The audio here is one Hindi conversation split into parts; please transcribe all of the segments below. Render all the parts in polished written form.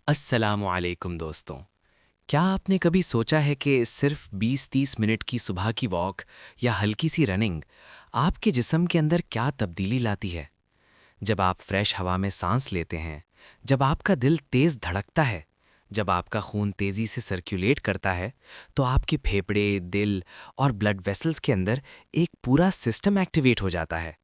अस्सलामुअलैकुम दोस्तों। क्या आपने कभी सोचा है कि सिर्फ 20-30 मिनट की सुबह की वॉक या हल्की सी रनिंग आपके जिस्म के अंदर क्या तब्दीली लाती है? जब आप फ्रेश हवा में सांस लेते हैं, जब आपका दिल तेज धड़कता है, जब आपका खून तेजी से सर्कुलेट करता है, तो आपके फेफड़े, दिल और ब्लड वेसल्स के अंदर एक पूरा सिस्टम एक्टिवेट हो जाता है।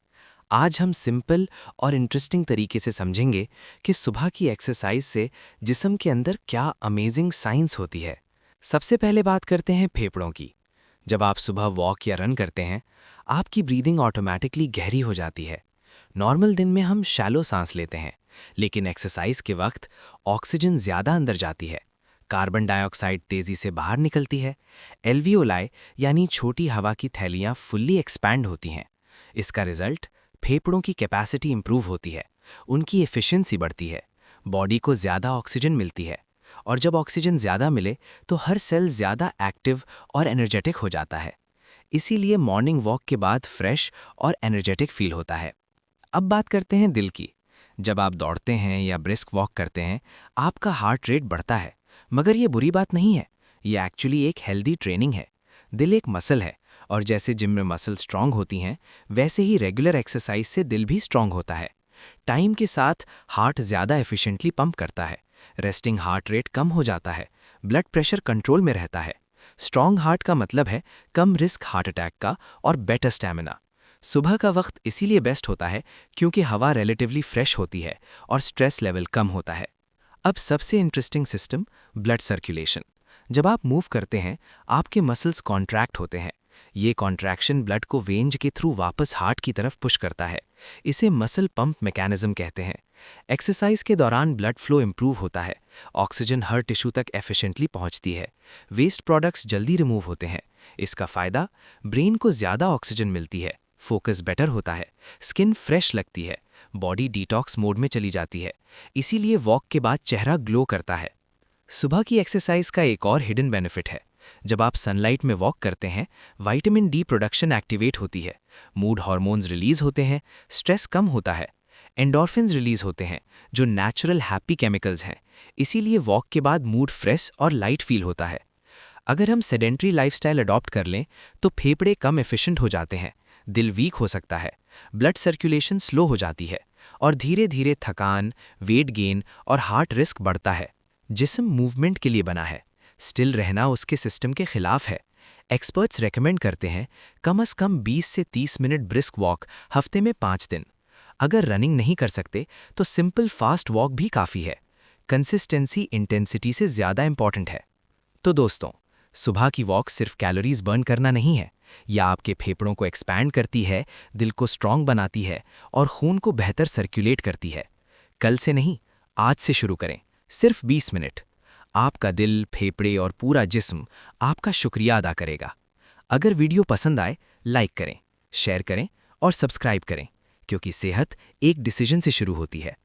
आज हम सिंपल और इंटरेस्टिंग तरीके से समझेंगे कि सुबह की एक्सरसाइज से जिस्म के अंदर क्या अमेजिंग साइंस होती है। सबसे पहले बात करते हैं फेफड़ों की। जब आप सुबह वॉक या रन करते हैं, आपकी ब्रीदिंग ऑटोमेटिकली गहरी हो जाती है। नॉर्मल दिन में हम शैलो सांस लेते हैं, लेकिन एक्सरसाइज के वक्त ऑक्सीजन ज़्यादा अंदर जाती है। कार्बन डाइऑक्साइड तेज़ी से बाहर निकलती है। एल्वियोलाई यानी छोटी हवा की थैलियाँ फुल्ली एक्सपैंड होती हैं। इसका रिजल्ट फेफड़ों की कैपेसिटी इंप्रूव होती है, उनकी एफिशिएंसी बढ़ती है, बॉडी को ज़्यादा ऑक्सीजन मिलती है, और जब ऑक्सीजन ज़्यादा मिले तो हर सेल ज़्यादा एक्टिव और एनर्जेटिक हो जाता है। इसीलिए मॉर्निंग वॉक के बाद फ्रेश और एनर्जेटिक फील होता है। अब बात करते हैं दिल की। जब आप दौड़ते हैं या ब्रिस्क वॉक करते हैं, आपका हार्ट रेट बढ़ता है, मगर ये बुरी बात नहीं है। ये एक्चुअली एक हेल्दी ट्रेनिंग है। दिल एक मसल है, और जैसे जिम में मसल स्ट्रांग होती हैं, वैसे ही रेगुलर एक्सरसाइज से दिल भी स्ट्रांग होता है। टाइम के साथ हार्ट ज़्यादा एफिशिएंटली पंप करता है, रेस्टिंग हार्ट रेट कम हो जाता है, ब्लड प्रेशर कंट्रोल में रहता है। स्ट्रांग हार्ट का मतलब है कम रिस्क हार्ट अटैक का और बेटर स्टैमिना। सुबह का वक्त इसीलिए बेस्ट होता है क्योंकि हवा रिलेटिवली फ्रेश होती है और स्ट्रेस लेवल कम होता है। अब सबसे इंटरेस्टिंग सिस्टम, ब्लड सर्कुलेशन। जब आप मूव करते हैं, आपके मसल्स कॉन्ट्रैक्ट होते हैं। ये कॉन्ट्रैक्शन ब्लड को वेन्स के थ्रू वापस हार्ट की तरफ पुश करता है। इसे मसल पंप मैकेनिज्म कहते हैं। एक्सरसाइज के दौरान ब्लड फ्लो इंप्रूव होता है, ऑक्सीजन हर टिश्यू तक एफिशिएंटली पहुंचती है, वेस्ट प्रोडक्ट्स जल्दी रिमूव होते हैं। इसका फायदा, ब्रेन को ज़्यादा ऑक्सीजन मिलती है, फोकस बेटर होता है, स्किन फ्रेश लगती है, बॉडी डिटॉक्स मोड में चली जाती है। इसीलिए वॉक के बाद चेहरा ग्लो करता है। सुबह की एक्सरसाइज का एक और हिडन बेनिफिट है। जब आप सनलाइट में वॉक करते हैं, विटामिन डी प्रोडक्शन एक्टिवेट होती है, मूड हार्मोन्स रिलीज होते हैं, स्ट्रेस कम होता है, एंडोर्फिन्स रिलीज होते हैं, जो नेचुरल हैप्पी केमिकल्स हैं। इसीलिए वॉक के बाद मूड फ्रेश और लाइट फील होता है। अगर हम सेडेंट्री लाइफस्टाइल अडॉप्ट कर लें, तो फेफड़े कम एफिशिएंट हो जाते हैं, दिल वीक हो सकता है, ब्लड सर्कुलेशन स्लो हो जाती है, और धीरे धीरे थकान, वेट गेन और हार्ट रिस्क बढ़ता है। जिस्म मूवमेंट के लिए बना है, स्टिल रहना उसके सिस्टम के खिलाफ है। एक्सपर्ट्स रेकमेंड करते हैं कम से कम 20 से 30 मिनट ब्रिस्क वॉक हफ्ते में 5 दिन। अगर रनिंग नहीं कर सकते तो सिंपल फास्ट वॉक भी काफ़ी है। कंसिस्टेंसी इंटेंसिटी से ज़्यादा इंपॉर्टेंट है। तो दोस्तों, सुबह की वॉक सिर्फ कैलोरीज बर्न करना नहीं है, यह आपके फेफड़ों को एक्सपैंड करती है, दिल को स्ट्रांग बनाती है और खून को बेहतर सर्कुलेट करती है। कल से नहीं, आज से शुरू करें, सिर्फ 20 मिनट। आपका दिल, फेफड़े और पूरा जिस्म आपका शुक्रिया अदा करेगा। अगर वीडियो पसंद आए, लाइक करें, शेयर करें और सब्सक्राइब करें, क्योंकि सेहत एक डिसीजन से शुरू होती है।